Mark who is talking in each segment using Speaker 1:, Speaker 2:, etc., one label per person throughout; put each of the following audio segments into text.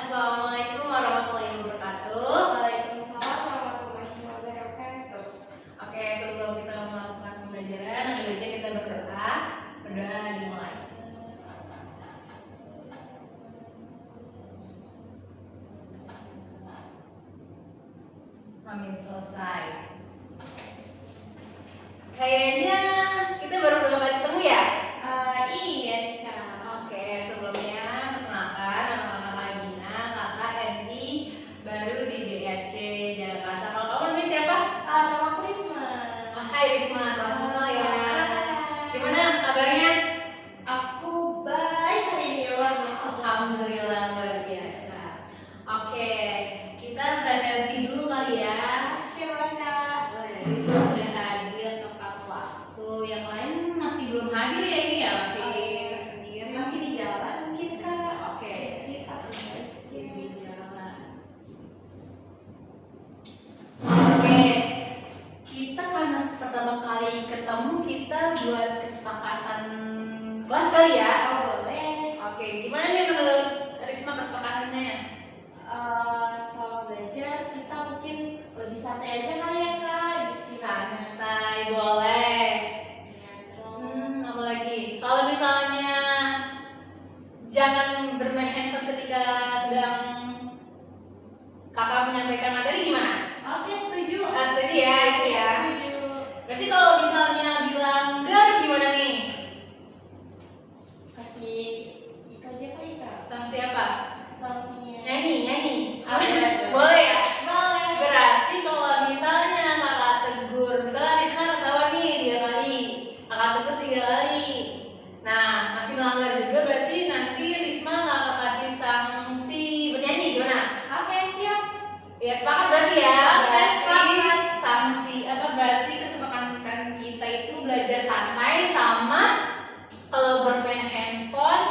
Speaker 1: Assalamualaikum warahmatullahi wabarakatuh.
Speaker 2: Waalaikumsalam warahmatullahi wabarakatuh.
Speaker 1: Oke, sebelum kita melakukan pembelajaran, lanjut aja kita berdoa. Berdoa dimulai. Amin, selesai. Kayaknya kita baru pertama kali ketemu ya?
Speaker 2: Iya nih Kak.
Speaker 1: Oke, sebelumnya perkenalkan nama kakak Gina, kakak MI baru di BAC Jakarta. Kalau kamu namanya siapa?
Speaker 2: Nama Prisma.
Speaker 1: Hai Risma, selamat kenal ya. Gimana kabarnya?
Speaker 2: Aku baik hari ini, luar biasa.
Speaker 1: Alhamdulillah luar biasa. Oke, kita presensi dulu kali ya.
Speaker 2: Oke, boleh Kak.
Speaker 1: Risma sudah hadir tepat waktu. Yang lain masih belum hadir ya ini ya, masih sendiri.
Speaker 2: Masih di jalan mungkin Kak.
Speaker 1: Oke.
Speaker 2: Kita
Speaker 1: Masih di jalan. Oke, kita karena pertama kali ketemu kita buat kesepakatan kelas kali ya.
Speaker 2: boleh.
Speaker 1: Oke, gimana nih menurut Risma kesepakatannya?
Speaker 2: Selama belajar kita mungkin lebih santai aja kali ya Kak. Gitu.
Speaker 1: Santai boleh.
Speaker 2: Ya, terus.
Speaker 1: Apa lagi? Kalau misalnya jangan bermain handphone ketika sedang kakak menyampaikan materi gimana?
Speaker 2: Oke, setuju.
Speaker 1: Setuju ya itu ya.
Speaker 2: Setuju.
Speaker 1: Berarti kalau misalnya dilanggar gimana nih?
Speaker 2: Kasih itu aja kali Kak.
Speaker 1: Sanksi apa?
Speaker 2: Sanksinya.
Speaker 1: Nyanyi.
Speaker 2: Boleh.
Speaker 1: Boleh ya?
Speaker 2: Boleh.
Speaker 1: Berarti kalau misalnya kakak tegur, misalnya Risma ketahuan nih 3 kali, kakak tegur 3 kali. Nah, masih melanggar juga berarti nanti Risma kakak kasih sanksi bernyanyi gimana?
Speaker 2: Oke, siap.
Speaker 1: Ya sepakat berarti ya.
Speaker 2: Oke,
Speaker 1: Berarti
Speaker 2: sepakat.
Speaker 1: sanksi apa berarti kesepakatan kita itu belajar santai sama kalau bermain handphone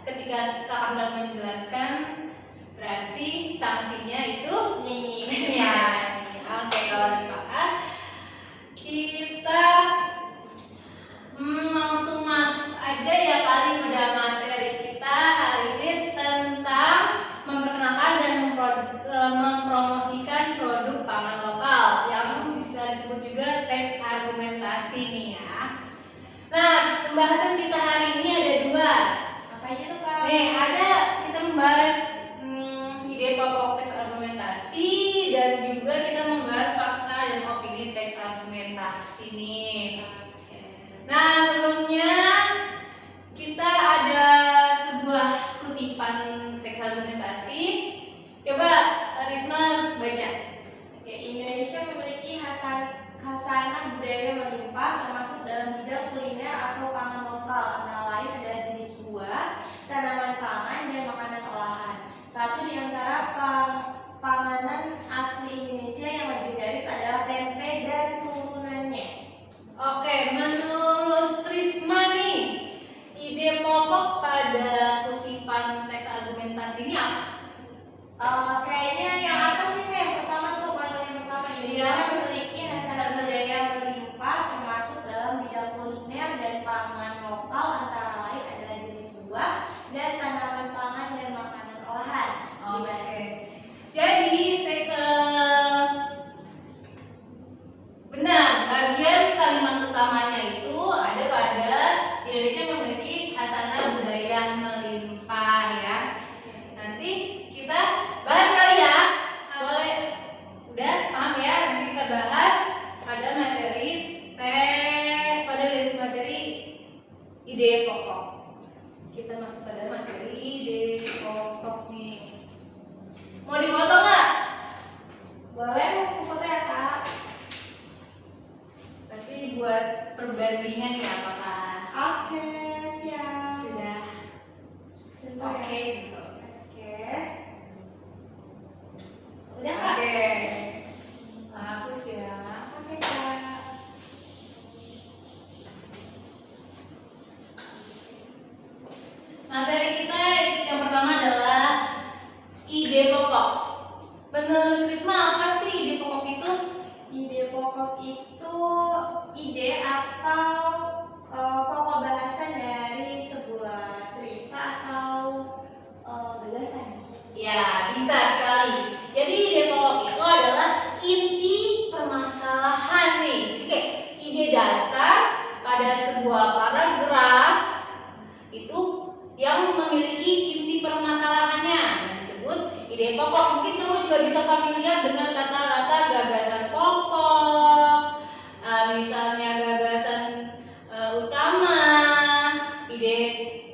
Speaker 1: ketika kakak sedang menjelaskan berarti sanksinya itu
Speaker 2: Nyanyi.
Speaker 1: ya. Oke, kalau udah sepakat kita langsung masuk aja ya kali pada materi kita hari ini tentang memperkenalkan dan mempromosikan produk pangan lokal yang bisa disebut juga teks argumentasi nih ya. Nah, pembahasan kita hari ini ada 2.
Speaker 2: Apa aja tuh Kak?
Speaker 1: Nih, ada kita membahas ide pokok teks argumentasi dan juga kita membahas fakta dan opini teks argumentasi nih. Nah, sebelumnya kita ada sebuah kutipan teks argumentasi. Coba Risma baca.
Speaker 2: Oke, Indonesia memiliki khasanah budaya melimpah termasuk dalam bidang kuliner atau pangan lokal, antara lain adalah jenis buah, tanaman pangan, dan makanan olahan. Satu di antara panganan asli Indonesia yang legendaris adalah tempe dan turunannya.
Speaker 1: Oke, menurut Risma nih, ide pokok pada kutipan teks argumentasi ini apa?
Speaker 2: Kayaknya yang atas sih yang pertama tuh, kalau yang pertama Indonesia memiliki khasanah budaya melimpah termasuk dalam bidang kuliner dan pangan lokal, antara lain adalah jenis buah dan tanaman pangan dan makanan olahan.
Speaker 1: Oke. Jadi benar, bagian kalimat utamanya itu ada pada Indonesia memiliki khasanah budaya melimpah ya. Nanti kita bahas kali ya. Boleh? Udah paham ya? Nanti kita bahas pada materi ide pokok. Kita masuk pada materi ide pokok nih. Mau difoto nggak?
Speaker 2: Boleh aku foto ya Kak?
Speaker 1: Tapi buat perbandingan ya apakah
Speaker 2: Oke, siap.
Speaker 1: sudah
Speaker 2: Sebentar ya.
Speaker 1: oke gitu.
Speaker 2: Oke. Udah Kak?
Speaker 1: Oke. Hapus ya.
Speaker 2: Oke Kak.
Speaker 1: Materi kita yang pertama adalah ide pokok. Menurut Risma apa sih ide pokok itu?
Speaker 2: Ide pokok itu ide atau pokok bahasan dari sebuah cerita atau gagasan.
Speaker 1: Ya, bisa sekali. Jadi ide pokok itu adalah inti permasalahan nih. Jadi kayak ide dasar pada sebuah paragraf itu yang memiliki inti permasalahannya. Nah, disebut ide pokok. Mungkin kamu juga bisa familiar dengan kata-kata gagasan pokok, misalnya gagasan utama, ide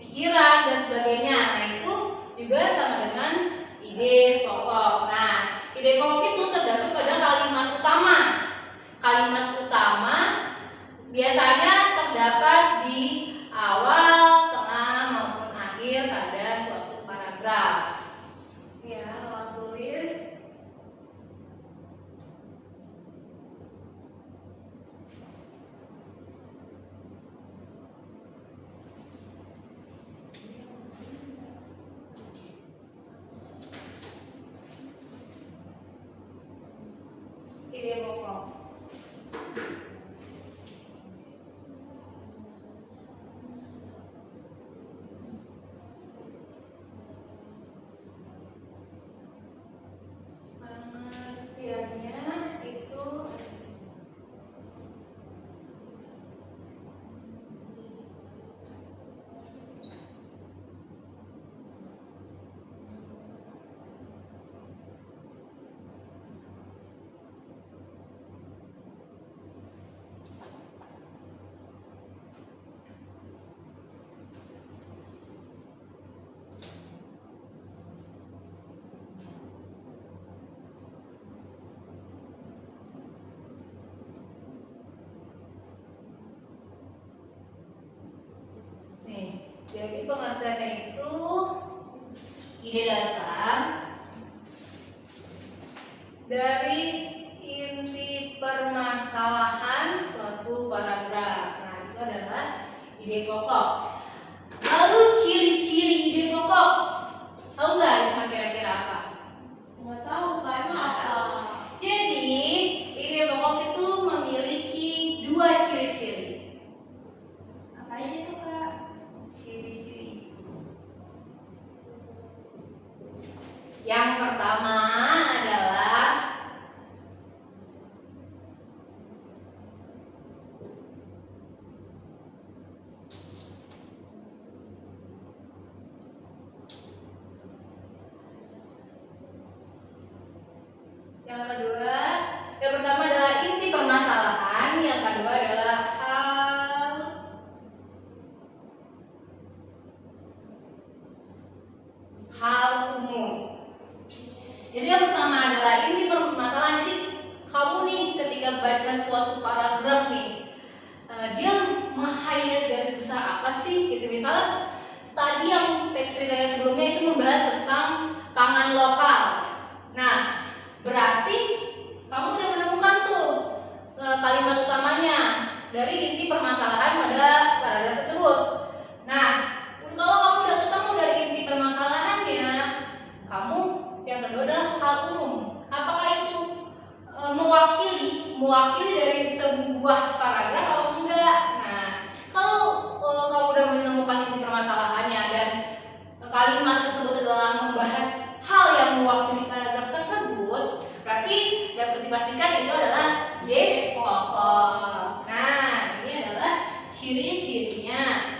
Speaker 1: pikiran dan sebagainya. Nah, itu juga sama dengan ide pokok. Nah, ide pokok itu terdapat pada kalimat utama. Kalimat utama biasanya terdapat di awal, tengah maupun akhir pada suatu paragraf. Ya, alat tulis. Ide pokok. Pengertiannya itu jadi pengertiannya itu ide dasar dari inti permasalahan suatu paragraf. Nah, itu adalah ide pokok. Lalu ciri-ciri ide pokok, tahu nggak Isma kira-kira apa?
Speaker 2: Nggak tahu Kak, emang apa?
Speaker 1: Jadi ide pokok itu memiliki dua ciri-ciri.
Speaker 2: Apa aja tuh Kak?
Speaker 1: Ciri-ciri. Yang pertama adalah yang pertama adalah inti permasalahan, yang kedua adalah hal umum. Jadi yang pertama adalah inti permasalahan. Jadi kamu nih ketika baca suatu paragraf nih, dia meng-highlight garis besar apa sih? Gitu misalnya tadi yang teks ceritanya sebelumnya itu membahas tentang pangan lokal. Nah, berarti kamu udah menemukan tuh kalimat utamanya dari inti permasalahan pada paragraf tersebut. Nah, kalau kamu udah ketemu dari inti permasalahannya, kamu yang kedua adalah hal umum. Apakah itu mewakili dari sebuah paragraf atau enggak? Nah, kalau kamu udah menemukan inti permasalahannya dan kalimat tersebut adalah membahas hal yang mewakili paragraf tersebut, berarti dapat dipastikan itu adalah ide pokok. Nah, ini adalah ciri-cirinya.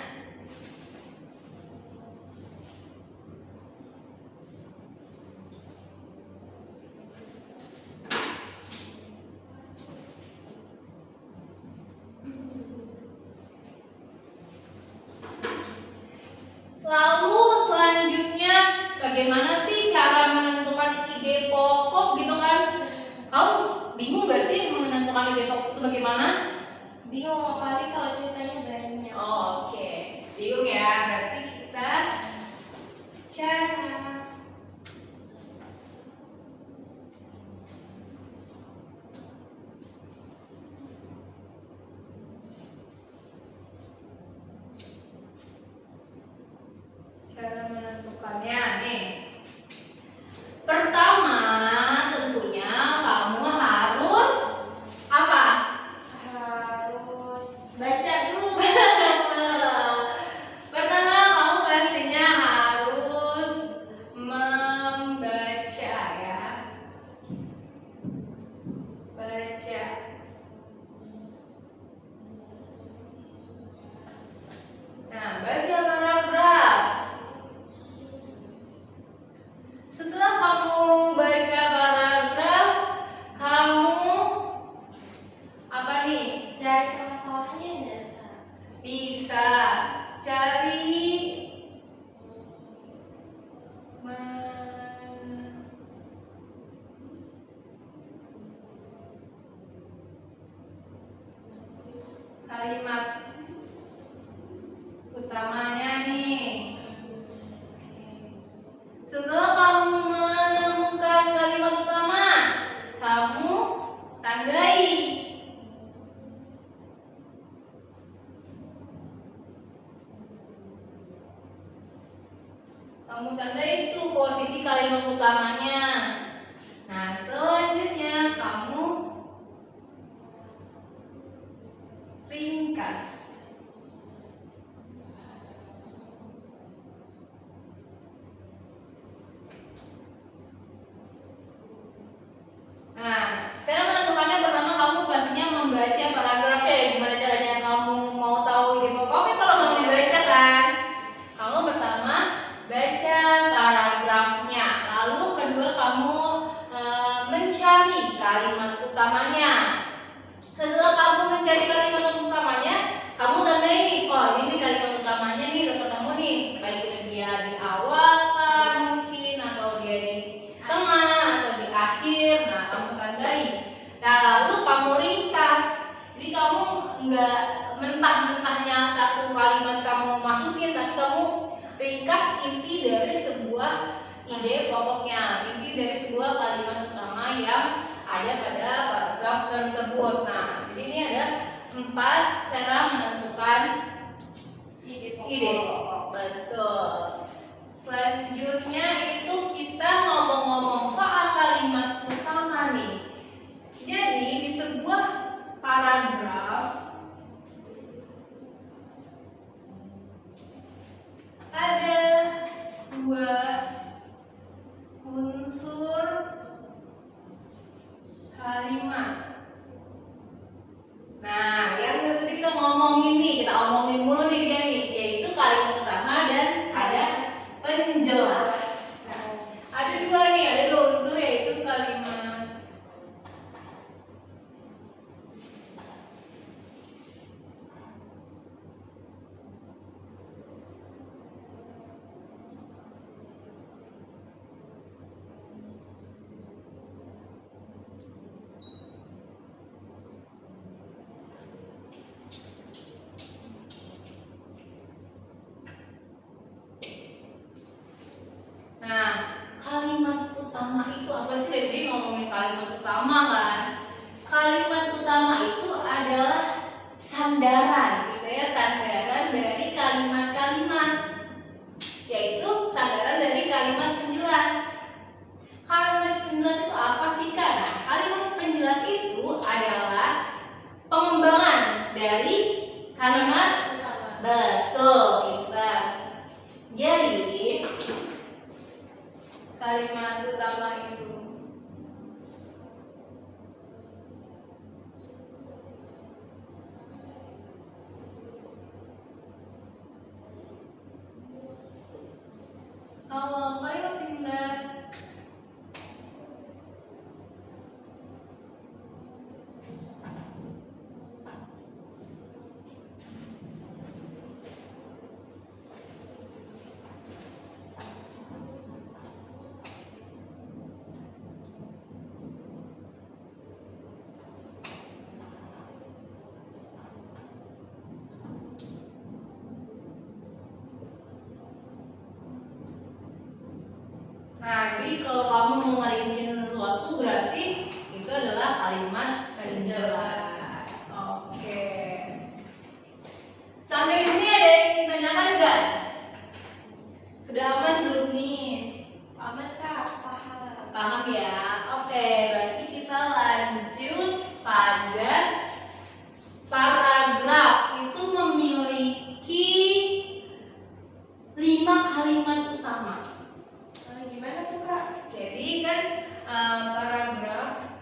Speaker 1: Lalu selanjutnya bagaimana sih cara menentukan ide pokok gitu kan? Kamu bingung gak sih menentukan ide pokok itu bagaimana?
Speaker 2: Bingung apalagi kalau ceritanya banyak.
Speaker 1: Oh, oke. Bingung ya, berarti kita cara menentukannya nih. Pertama, tentunya kamu harus apa?
Speaker 2: Harus baca dulu.
Speaker 1: Pertama, kamu pastinya harus membaca kalimat utamanya nih. Setelah kamu menemukan kalimat utama, kamu tandai. Kamu tandai itu posisi kalimat utamanya. Nah, selanjutnya kamu ringkas. Nah, cara menentukannya pertama kamu pastinya membaca paragrafnya. Gimana caranya kamu mau tahu ini pokoknya kalau nggak membaca kan? Kamu pertama baca paragrafnya, lalu kedua kamu mencari kalimat utamanya. Setelah kamu mencari kalimat utamanya, kamu tandai nih, oh ini kalimat utamanya nih udah ketemu nih, baik itu dia di awal kan mungkin, atau dia di tengah atau di akhir. Nah, kamu tandai. Nah, lalu kamu ringkas. Jadi kamu nggak mentah-mentahnya satu kalimat kamu masukin, tapi kamu ringkas inti dari sebuah ide pokoknya, inti dari sebuah kalimat utama yang ada pada paragraf tersebut. Nah, jadi ini ada 4 cara menentukan ide pokok. Betul. Selanjutnya itu kita ngomong-ngomong soal kalimat utama nih. Jadi di sebuah paragraf ada 2 unsur kalimat. Nah, yang tadi kita ngomongin nih, kita omongin mulu nih dia nih, yaitu kalimat utama dan ada penjelas. Nah, ada 2 nih, ada 2 unsur yaitu kalimat kalimat utama itu apa sih? Jadi ngomongin kalimat utama kan. Kalimat utama itu adalah sandaran, gitu ya, sandaran dari kalimat-kalimat, yaitu sandaran dari kalimat penjelas. Kalimat penjelas itu apa sih Kak? Nah, kalimat penjelas itu adalah pengembangan dari kalimat utama. Betul, kita. Jadi kalimat utama itu kalimat penjelas Nah, jadi kalau kamu mau ngerincin sesuatu berarti itu adalah kalimat penjelas. Oke. Sampai di sini ada yang ingin tanyakan nggak? Sudah aman belum nih?
Speaker 2: Aman Kak, paham.
Speaker 1: Paham ya? Oke, berarti kita lanjut pada paragraf. Itu memiliki 5 kalimat utama.
Speaker 2: Gimana tuh Kak?
Speaker 1: Jadi kan paragraf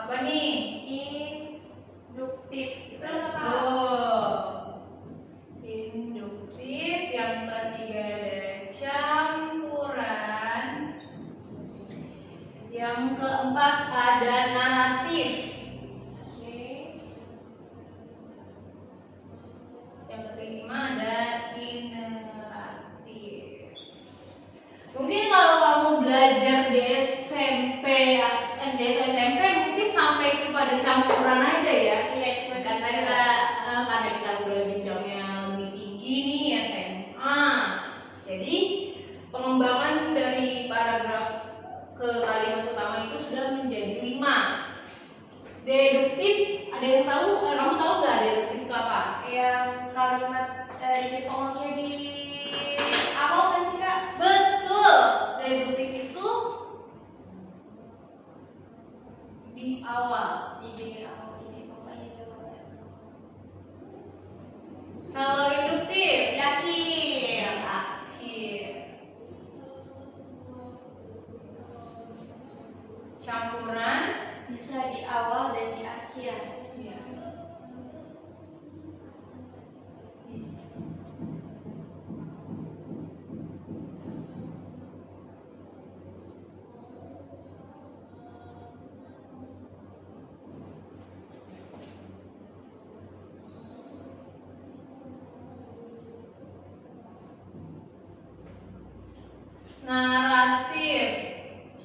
Speaker 1: Apa nih?
Speaker 2: Induktif. Itu apa?
Speaker 1: Induktif. Yang ketiga ada campuran. Yang keempat ada naratif.
Speaker 2: Oke.
Speaker 1: Yang kelima ada ineratif. Mungkin kalau kamu belajar di SMP, SD atau SMP mungkin sampai kepada campuran aja ya.
Speaker 2: Iya,
Speaker 1: Karena kita udah jenjangnya lebih tinggi nih SMA. Jadi pengembangan dari paragraf ke kalimat utama itu sudah menjadi 5. Deduktif, ada yang tahu? Kamu tahu nggak deduktif itu apa?
Speaker 2: Yang kalimat ini pokoknya di awal nggak sih Kak?
Speaker 1: Betul, deduktif itu di awal.
Speaker 2: Di awal ini pokoknya di awal.
Speaker 1: Kalau induktif
Speaker 2: Yakin.
Speaker 1: akhir. Campuran
Speaker 2: Bisa di awal dan di akhir.
Speaker 1: ya. Naratif.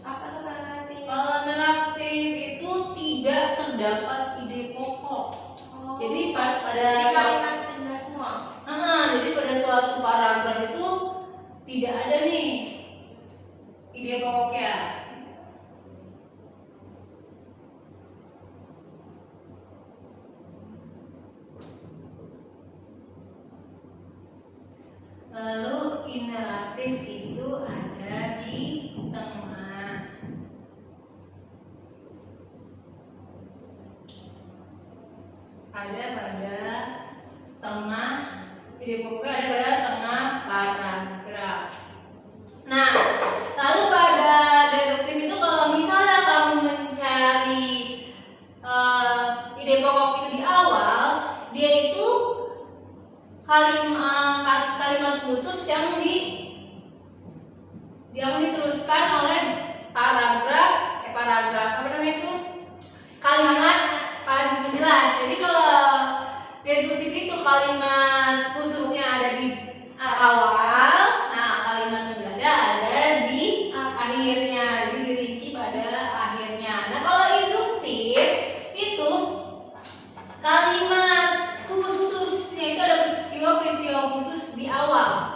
Speaker 2: Apa tuh Kak nanti?
Speaker 1: Kalau naratif itu tidak terdapat ide pokok. Jadi pada
Speaker 2: Di kalimat penjelas semua.
Speaker 1: jadi pada suatu paragraf itu tidak ada nih ide pokoknya. Lalu ineratif itu ada di tengah. Ada pada tengah, ide pokoknya ada pada tengah paragraf. Nah, lalu pada deduktif itu kalau misalnya kamu mencari ide pokok itu di awal, dia itu kalimat khusus yang diteruskan oleh paragraf apa namanya itu, kalimat penjelas. Jadi kalau deduktif itu kalimat khususnya ada di awal, nah kalimat penjelasnya ada di akhirnya, jadi dirinci pada akhirnya. Nah kalau induktif itu kalimat khususnya itu ada peristiwa khusus di awal.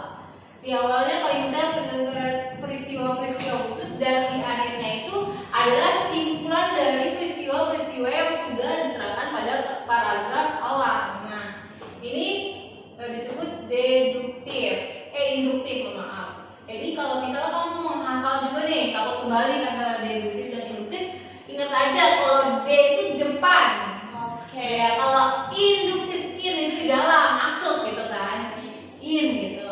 Speaker 1: Di awalnya kalimatnya peristiwa khusus, dan di akhirnya itu adalah simpulan dari peristiwa-peristiwa yang sudah diterangkan pada paragraf awal. Nah, ini disebut induktif, maaf. Jadi kalau misalnya kamu menghafal juga nih, kamu kembali antara deduktif dan induktif, ingat aja kalau D itu depan.
Speaker 2: Oke.
Speaker 1: Ya, kalau induktif in itu di dalam, masuk gitu kan, in gitu.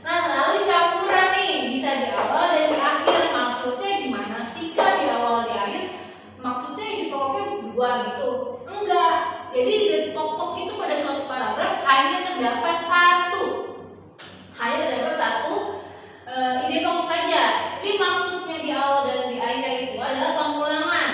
Speaker 1: Nah lalu campuran nih, bisa di awal dan di akhir. Maksudnya gimana sih Kak di awal di akhir? Maksudnya di pokoknya 2 gitu? Enggak. Jadi di pokok itu pada suatu paragraf hanya terdapat satu ide pokok saja. Jadi maksudnya di awal dan di akhir itu adalah pengulangan.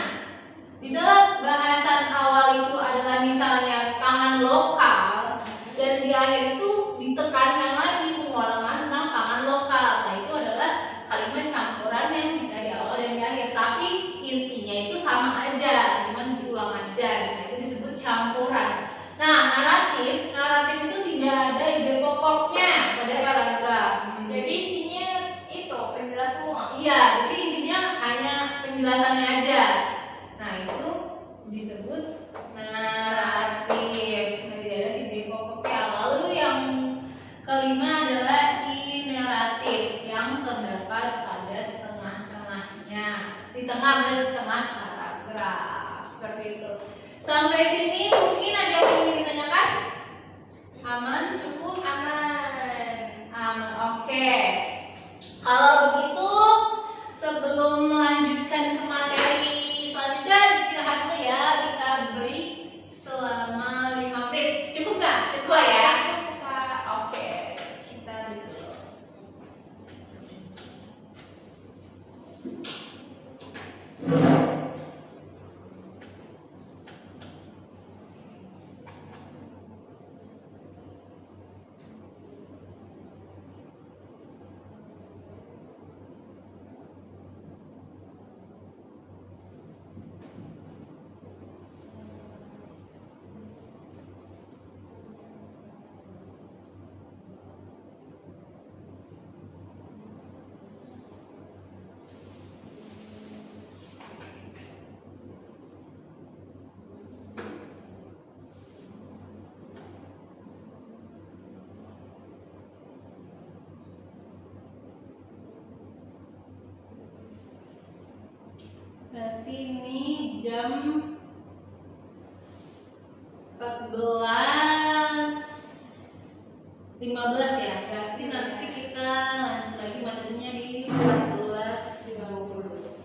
Speaker 1: Misalnya bahasan awal itu adalah misalnya pangan lokal, dan di akhir itu ditekankan lagi pengulangan tentang pangan lokal. Nah itu adalah kalimat campuran yang bisa di awal dan di akhir, tapi intinya itu sama aja, cuman diulang aja. Nah itu disebut campuran. Nah naratif itu tidak ada ide pokoknya pada paragraf.
Speaker 2: Jadi isinya itu penjelas semua.
Speaker 1: Iya, jadi isinya hanya penjelasannya aja. Nah itu disebut naratif. Nah, tidak ada ide pokoknya. Lalu yang kelima adalah ineratif, yang terdapat pada tengah-tengahnya, di tengah paragraf. Seperti itu. Sampai sini mungkin ada yang ingin ditanyakan? Aman? Cukup? Aman. Oke. Kalau begitu, sebelum melanjutkan ke materi selanjutnya, istirahat dulu ya. Berarti ini jam 14.15 ya. Berarti nanti kita lanjut lagi materinya di 14.50.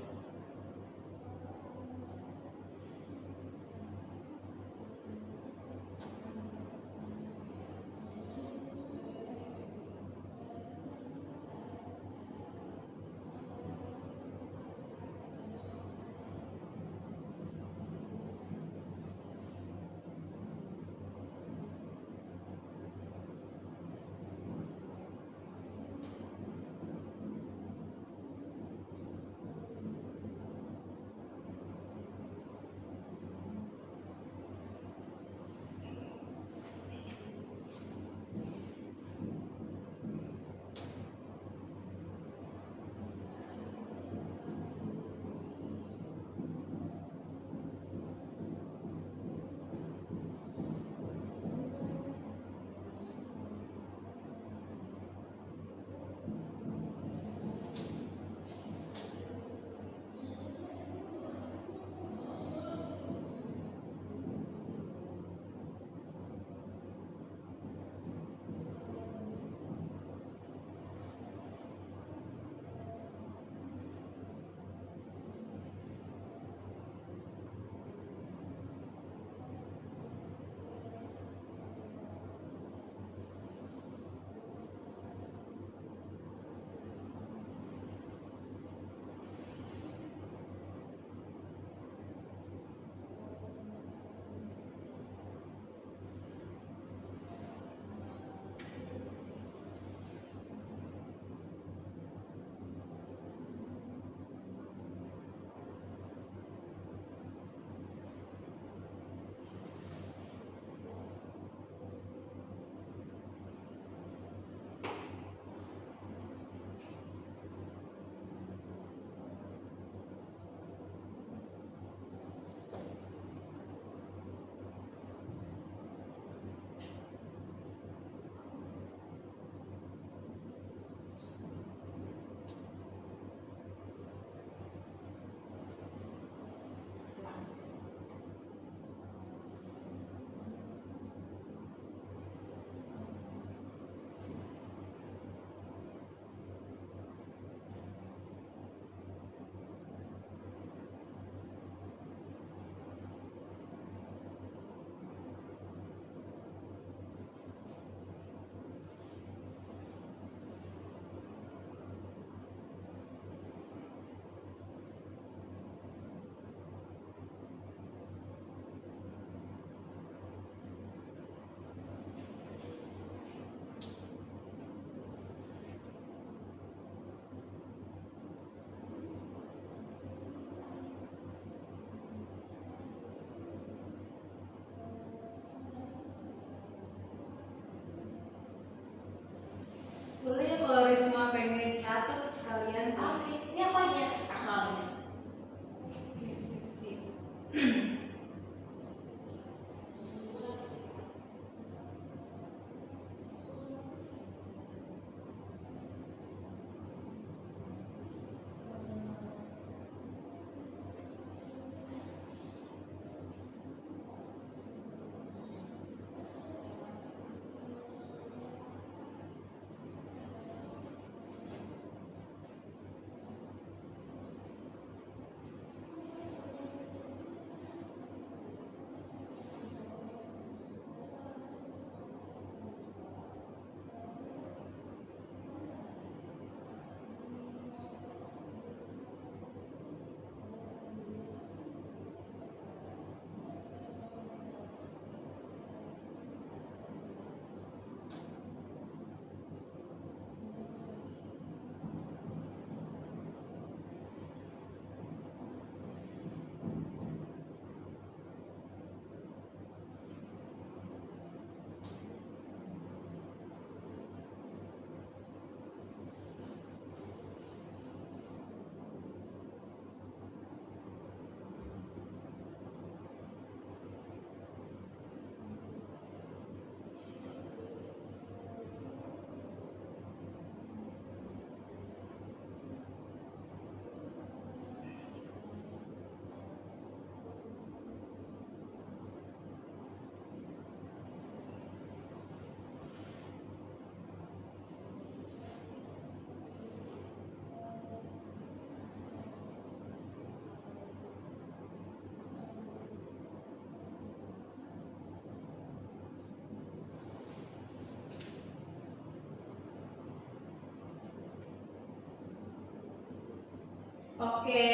Speaker 1: Oke,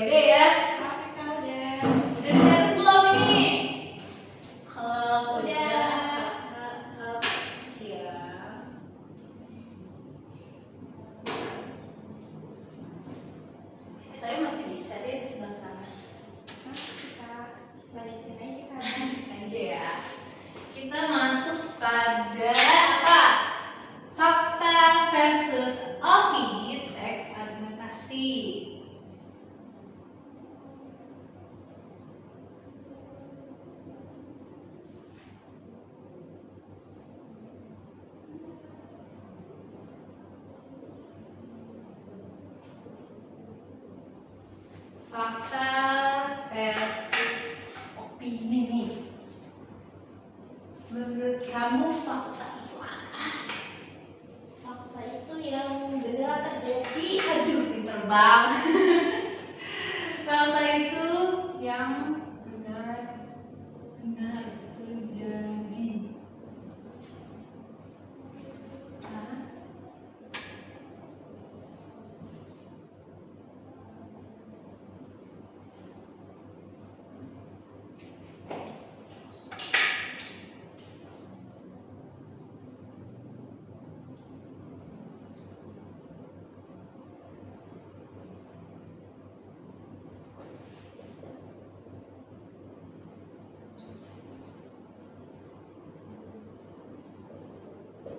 Speaker 1: udah ya.
Speaker 2: Sampai kau deh.
Speaker 1: Udah dicatat belum ini? Kalau
Speaker 2: Sudah.
Speaker 1: Kakak siap. Saya masih bisa deh di sebelah sana.
Speaker 2: Kita lanjutin aja kan.
Speaker 1: Aja ya. Kita masuk pada apa? Fakta versus opini, teks argumentasi. Fakta versus opini nih. Menurut kamu fakta itu apa?
Speaker 2: Fakta itu yang beneran terjadi.
Speaker 1: Aduh, pinter banget. Fakta itu yang benar-benar terjadi. Hah?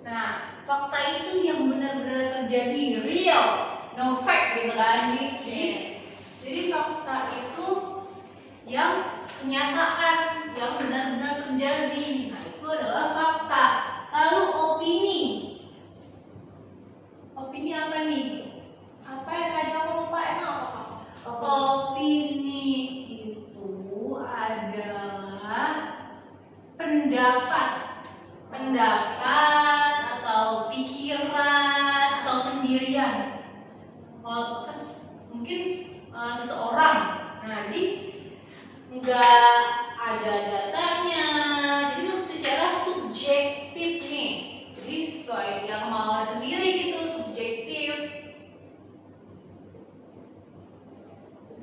Speaker 1: Nah, fakta itu yang benar-benar terjadi, real, no fact gitu kan. Jadi fakta itu yang kenyataan, yang benar-benar terjadi. Nah, itu adalah fakta. Lalu opini. Opini apa nih?
Speaker 2: Apa yang tadi aku lupa emang apa kak?
Speaker 1: Opini itu adalah pendapat atau pikiran atau pendirian. Mungkin seseorang. Nah, jadi nggak ada datanya. Jadi secara subjektif nih. Jadi sesuai yang kemauan sendiri gitu, subjektif.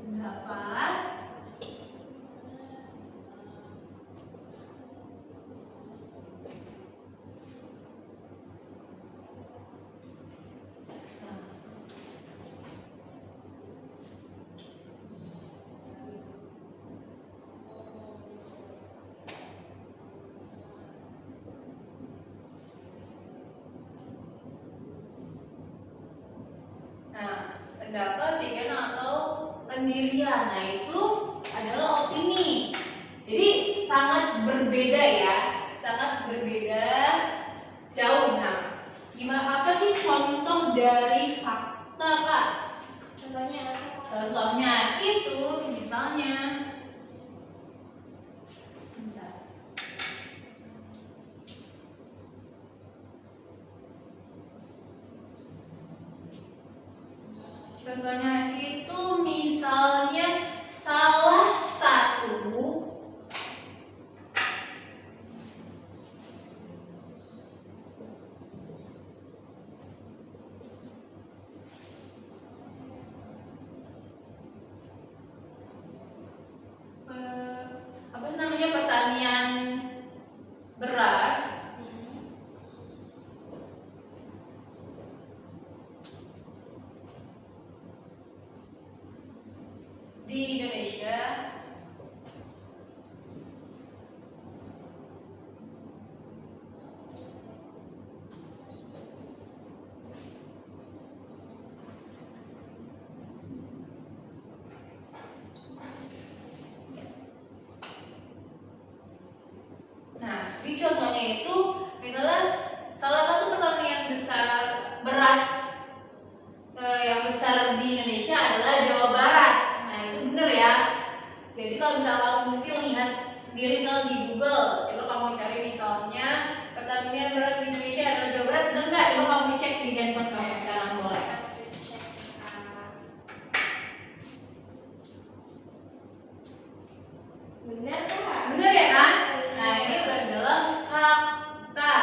Speaker 1: Pendapat pendapat, pikiran atau pendirian. Nah, itu adalah opini. Jadi sangat berbeda ya, sangat berbeda jauh. Nah, gimana apa sih contoh dari fakta, Kak?
Speaker 2: Contohnya apa kak?
Speaker 1: Contohnya itu misalnya bentar. Contohnya itu misalnya salah satu apa namanya pertanian beras di Indonesia Di contohnya itu, misalnya salah satu pertanian besar beras yang besar di Indonesia adalah Jawa Barat. Nah, itu benar ya. Jadi kalau misalnya kamu mungkin lihat sendiri misalnya di Google, coba kamu cari misalnya pertanian beras di Indonesia adalah Jawa Barat, benar nggak? Coba kamu cek di handphone kamu sekarang boleh.
Speaker 2: Bener kak?
Speaker 1: Benar ya kan? Nah, ini adalah fakta.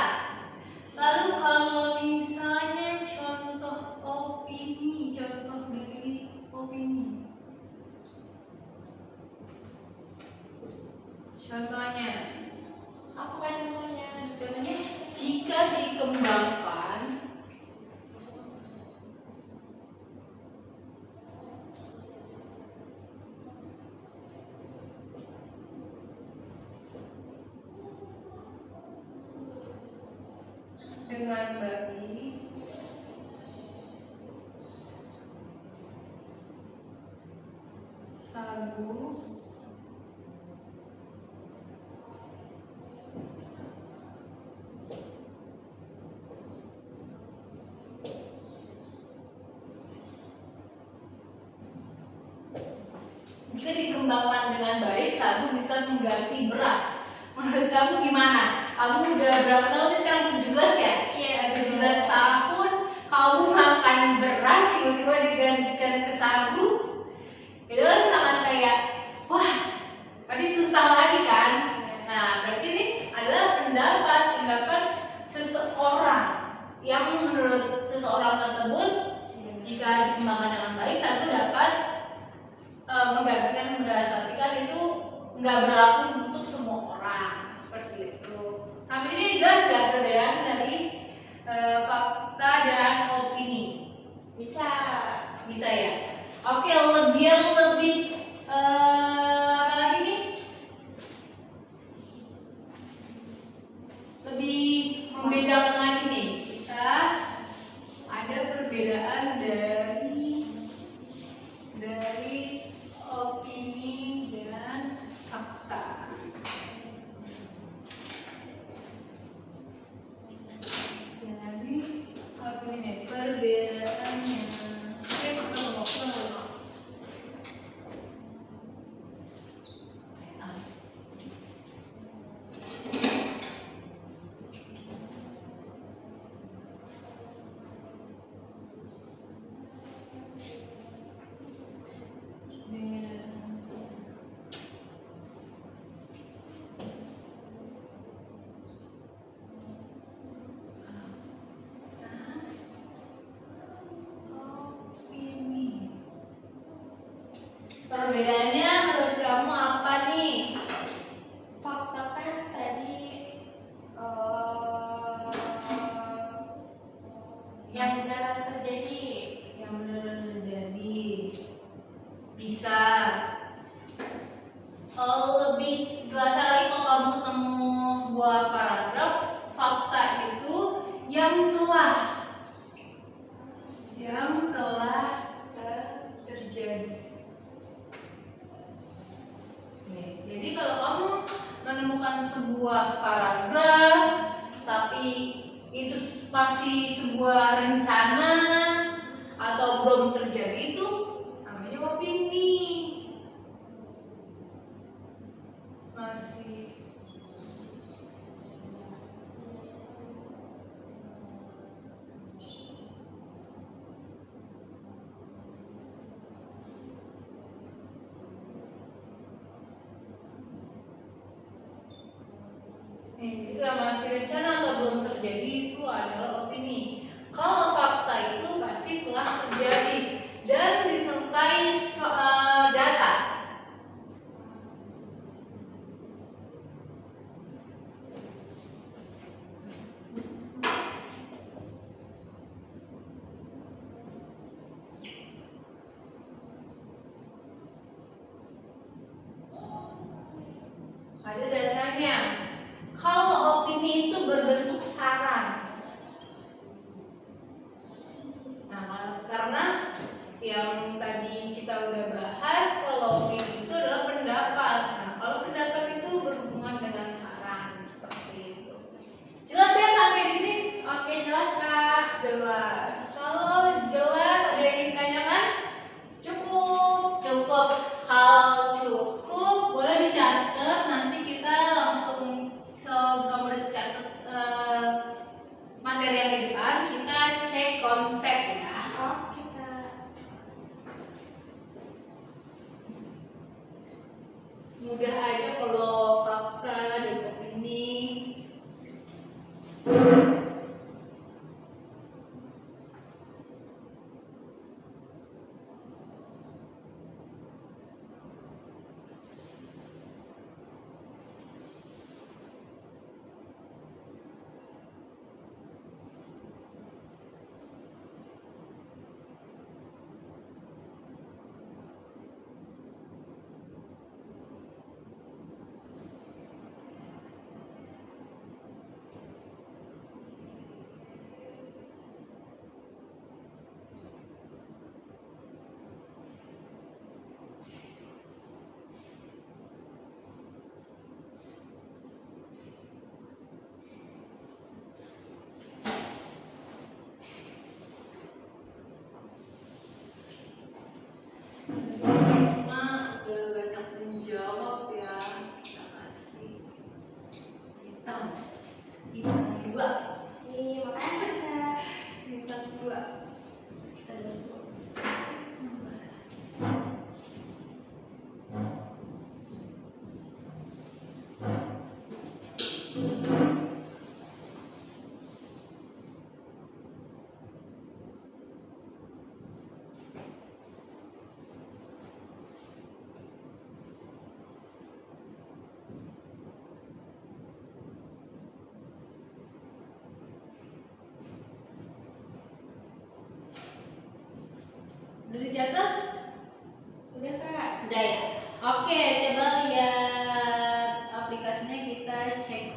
Speaker 1: Lalu kalau misalnya contoh opini, contoh dari opini. Contohnya,
Speaker 2: Apa contohnya?
Speaker 1: contohnya jika dikembangkan dengan baik, sagu jika dikembangkan dengan baik, sagu bisa mengganti beras. Menurut kamu gimana? Kamu udah berapa tahun nih sekarang? 17 ya?
Speaker 2: Iya,
Speaker 1: 17 tahun kamu makan beras tiba-tiba digantikan ke sagu. Itu kan sangat kayak, wah, pasti susah lagi kan? Nah, berarti ini adalah pendapat seseorang yang menurut seseorang tersebut jika dikembangkan dengan baik, sagu dapat menggantikan beras, tapi kan itu nggak berlaku untuk semua orang seperti itu. Sampai ini jelas nggak perbedaan dari fakta dan opini?
Speaker 2: Bisa.
Speaker 1: Bisa ya. Oke, lebih apa lagi nih? Lebih membedakan lagi nih. Kita ada perbedaan dari opini dan fakta. Jadi opini nih perbedaannya. Oke, kita ngomong. Perbedaannya menurut kamu apa nih?
Speaker 2: Fakta kan tadi yang beneran terjadi.
Speaker 1: Yang benar-benar terjadi. Bisa. Kalau lebih jelas lagi, kalau kamu ketemu sebuah paragraf, fakta itu yang telah terjadi. Jadi kalau kamu menemukan sebuah paragraf tapi itu masih sebuah rencana atau belum terjadi, itu namanya opini. Masih itu masih rencana atau belum terjadi, itu adalah opini. Kalau fakta itu pasti telah terjadi dan disertai data. Ada datanya. Kalau opini itu berbentuk saran. Nah, karena yang tadi kita udah bahas, kalau opini itu adalah pendapat. Nah, kalau pendapat itu berhubungan dengan saran seperti itu. Jelas ya sampai di sini?
Speaker 2: Oke, jelas Kak.
Speaker 1: Jelas. Kalau jelas, ada yang ingin tanyakan? Cukup. Kalau cukup, boleh dicatat. Nanti kita langsung kamu udah catat materi yang di depan, kita cek konsep ya.
Speaker 2: Oke Kak.
Speaker 1: Mudah aja kalau fakta dan opini.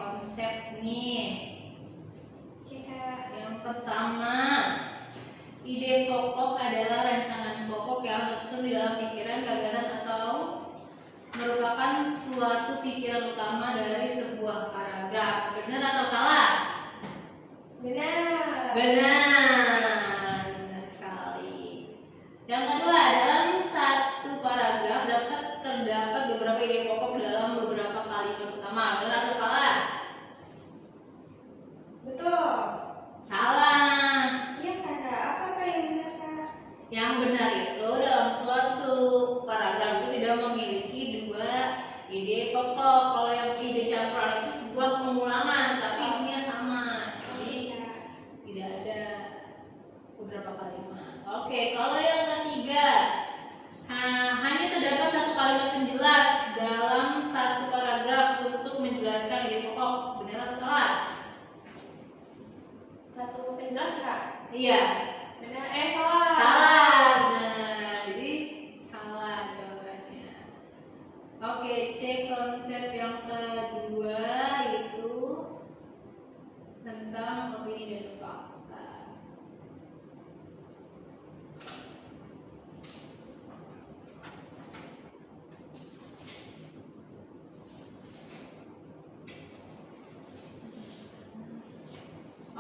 Speaker 1: konsep nih.
Speaker 2: Oke Kak.
Speaker 1: Yang pertama, ide pokok adalah rancangan pokok yang tersusun di dalam pikiran, gagasan, atau merupakan suatu pikiran utama dari sebuah paragraf. Benar atau salah?
Speaker 2: Benar.
Speaker 1: Benar sekali. Yang kedua, dalam satu paragraf dapat terdapat beberapa ide pokok dalam beberapa kalimat utama. Benar atau salah?
Speaker 2: Betul.
Speaker 1: Salah.
Speaker 2: Iya Kakak. Apakah yang benar Kak?
Speaker 1: Yang benar itu dalam suatu paragraf itu tidak memiliki dua ide pokok. Kalau yang ide campuran itu sebuah pengulangan, tapi isinya sama. Jadi tidak ada beberapa kalimat. Oke, kalau yang ketiga, hanya terdapat satu kalimat penjelas dalam satu paragraf untuk menjelaskan ide pokok. Benar atau salah?
Speaker 2: Satu penjelas Kak.
Speaker 1: Iya.
Speaker 2: Benar. Salah.
Speaker 1: Salah. Nah, jadi salah jawabannya. Oke, cek konsep yang kedua itu tentang opini dan fakta.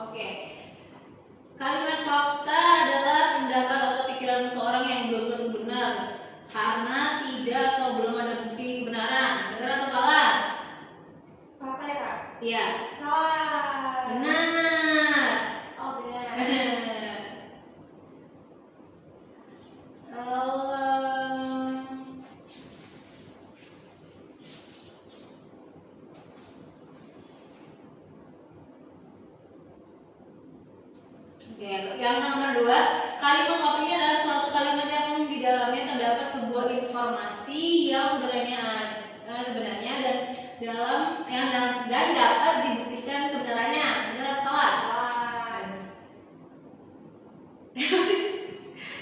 Speaker 1: Oke. Kalimat fakta adalah pendapat atau pikiran seseorang yang belum tentu benar karena tidak atau belum ada bukti kebenaran. Benar atau salah?
Speaker 2: Fakta ya Kak?
Speaker 1: Iya.
Speaker 2: Salah.
Speaker 1: Benar.
Speaker 2: Oh benar.
Speaker 1: Oke, yang nomor dua, kalimat opini adalah suatu kalimat yang di dalamnya terdapat sebuah informasi yang sebenarnya dan dan dapat dibuktikan kebenarannya. Benar atau salah?
Speaker 2: Salah.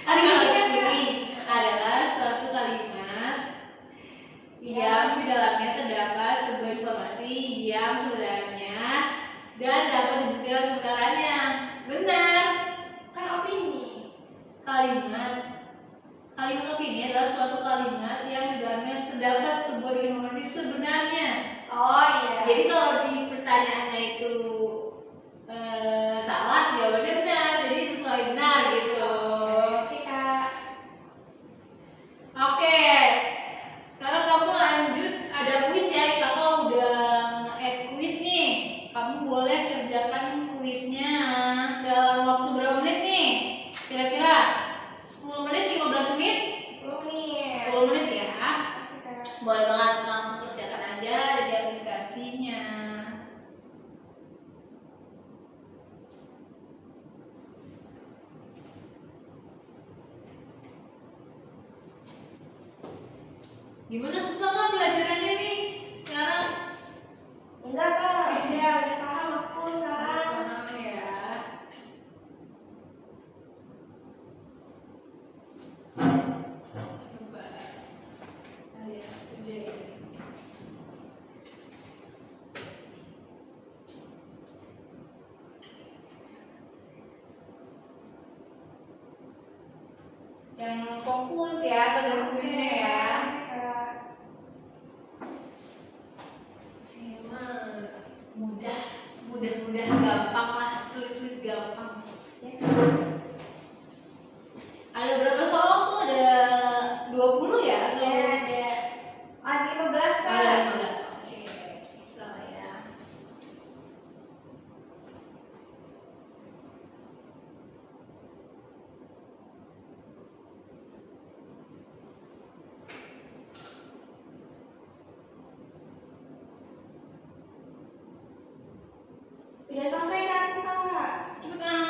Speaker 1: Kalimat opini adalah suatu kalimat yang di dalamnya terdapat sebuah informasi yang sebenarnya dan dapat dibuktikan kebenarannya. Benar.
Speaker 2: Kan opini.
Speaker 1: Kalimat opini adalah suatu kalimat yang di dalamnya terdapat sebuah informasi sebenarnya.
Speaker 2: Oh iya.
Speaker 1: Jadi kalau di pertanyaannya itu salah, jawabannya benar. Jadi sesuai benar gitu.
Speaker 2: Oke Kak.
Speaker 1: Oke. Sekarang kamu lanjut, ada kuis ya. Kakak udah nge-add kuis nih. Kamu boleh kerjakan kuisnya dalam waktu berapa menit nih? Kira-kira 10 menit, 15 menit?
Speaker 2: 10 menit.
Speaker 1: 10 menit ya.
Speaker 2: Oke Kak.
Speaker 1: Boleh banget, langsung kerjakan aja di aplikasinya. Gimana, susah nggak pelajarannya nih sekarang?
Speaker 2: Enggak Kak. Udah paham aku sekarang.
Speaker 1: Paham ya. Coba lihat udah ya. Yang fokus ya, terus kuisnya ya. Mudah gampang lah, sulit gampang. Ada berapa soal tuh? Ada 20 ya? Atau?
Speaker 2: Ya, ada 15 Kak.
Speaker 1: Ada 15. Oke, bisa lah ya.
Speaker 2: Udah selesai kan Kak?
Speaker 1: Cepetan.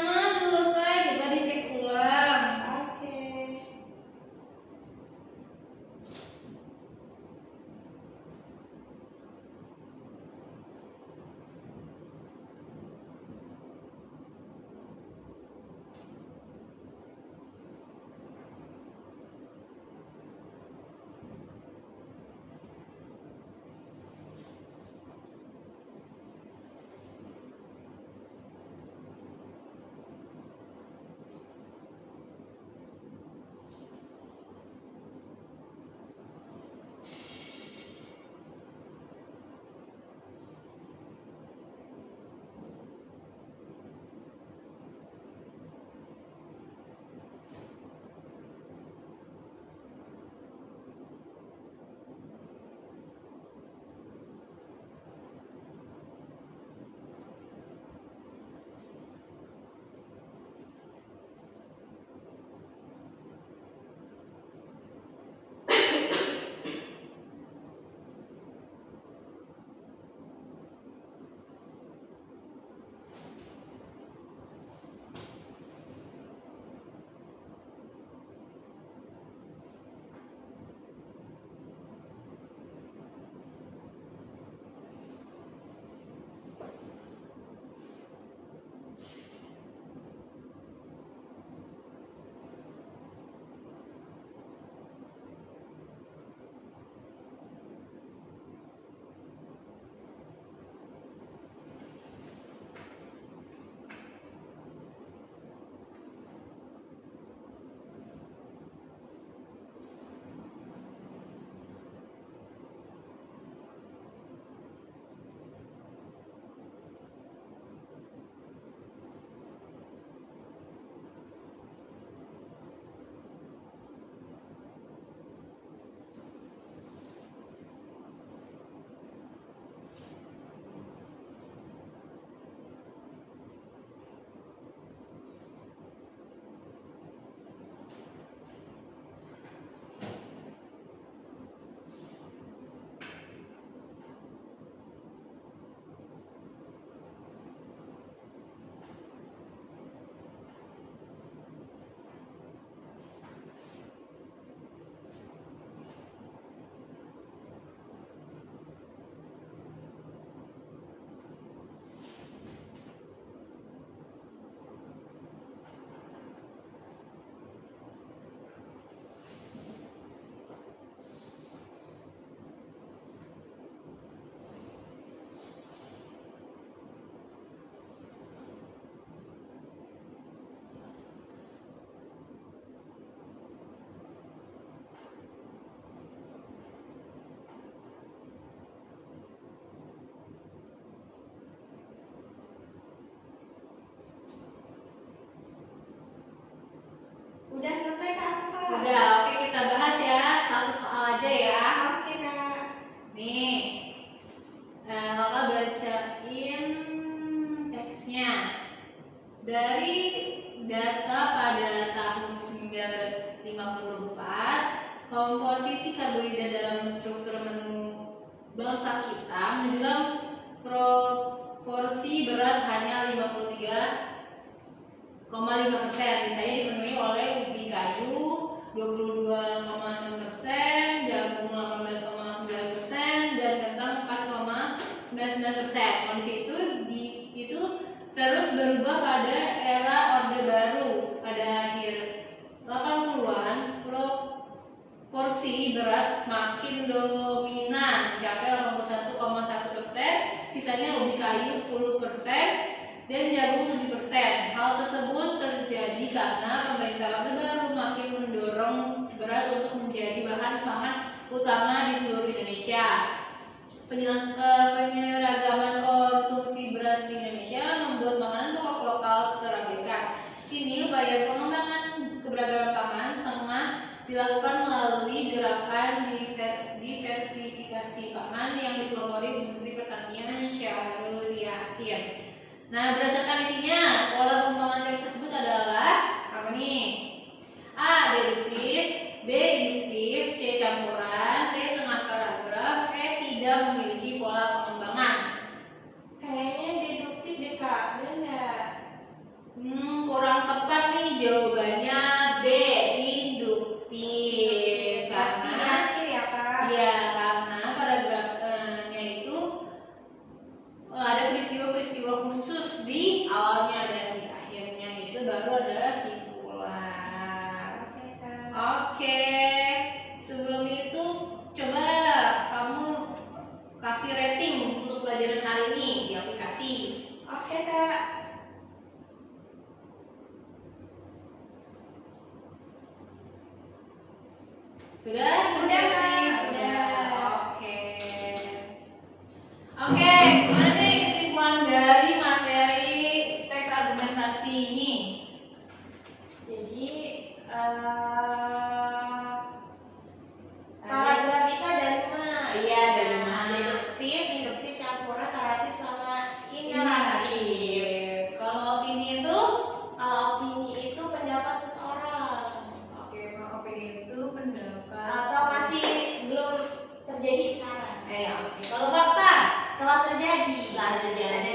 Speaker 1: proposal kita menunjukkan proporsi beras hanya 53,5%, sisanya dipenuhi oleh ubi kayu 22,6%, jagung 18,9%, dan kentang 4,99%. Kondisi itu terus berubah pada era Orde Baru. Pada akhir 80-an, proporsi beras makin dominan, mencapai 81,1%, sisanya ubi kayu 10%, dan jagung 7%. Hal tersebut terjadi karena pemerintah Orde Baru makin mendorong beras untuk menjadi bahan pangan utama di seluruh Indonesia. Penyeragaman konsumsi beras di Indonesia membuat makanan pokok lokal terabaikan. Kini upaya pengembangan keberagaman pangan tengah dilakukan melalui gerakan diversifikasi pangan yang dipelopori Menteri Pertanian Syahrul Yassin. Nah, berdasarkan isinya, pola pengembangan teks tersebut adalah apa nih? A. Deduktif, B. Induktif, C. Campuran, D. Tengah paragraf, E. Tidak memiliki pola pengembangan.
Speaker 2: Kayaknya deduktif deh Kak, bener nggak?
Speaker 1: Kurang tepat nih jawabannya B. Induktif.
Speaker 2: Berarti di
Speaker 1: Karena
Speaker 2: akhir ya Kak?
Speaker 1: iya, karena paragrafnya itu ada peristiwa-peristiwa khusus di awalnya dan di akhirnya, itu baru ada simpulan.
Speaker 2: Oke Kak.
Speaker 1: Oke, sebelum itu coba kamu kasih rating untuk pelajaran hari ini di aplikasi.
Speaker 2: Oke Kak.
Speaker 1: Sudah dikasih
Speaker 2: Udah,
Speaker 1: rating?
Speaker 2: Kak. Udah.
Speaker 1: Oke. Oke, gimana nih kesimpulan dari materi teks argumentasi ini?
Speaker 2: Jadi paragraf itu ada 5.
Speaker 1: Iya, ada 5.
Speaker 2: Deduktif, induktif, campuran, naratif, sama
Speaker 1: Ini
Speaker 2: ineratif.
Speaker 1: kalau opini itu,
Speaker 2: Kalau opini itu pendapat seseorang
Speaker 1: oke, kalau opini itu pendapat
Speaker 2: atau masih belum terjadi saran.
Speaker 1: Oke. Kalau fakta
Speaker 2: Telah terjadi.
Speaker 1: telah terjadi.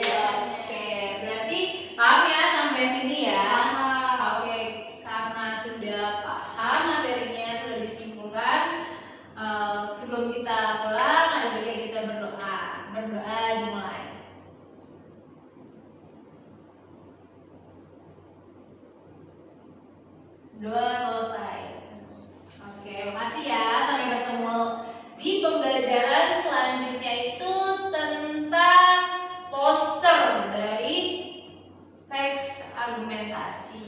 Speaker 1: Oke, berarti paham ya sampai sini ya.
Speaker 2: Paham.
Speaker 1: Oke, karena sudah paham materinya, sudah disimpulkan. Sebelum kita pulang, ada baiknya kita berdoa. Berdoa dimulai. Doa selesai. Oke, makasih ya. Sampai bertemu di pembelajaran selanjutnya, itu tentang poster dari teks argumentasi.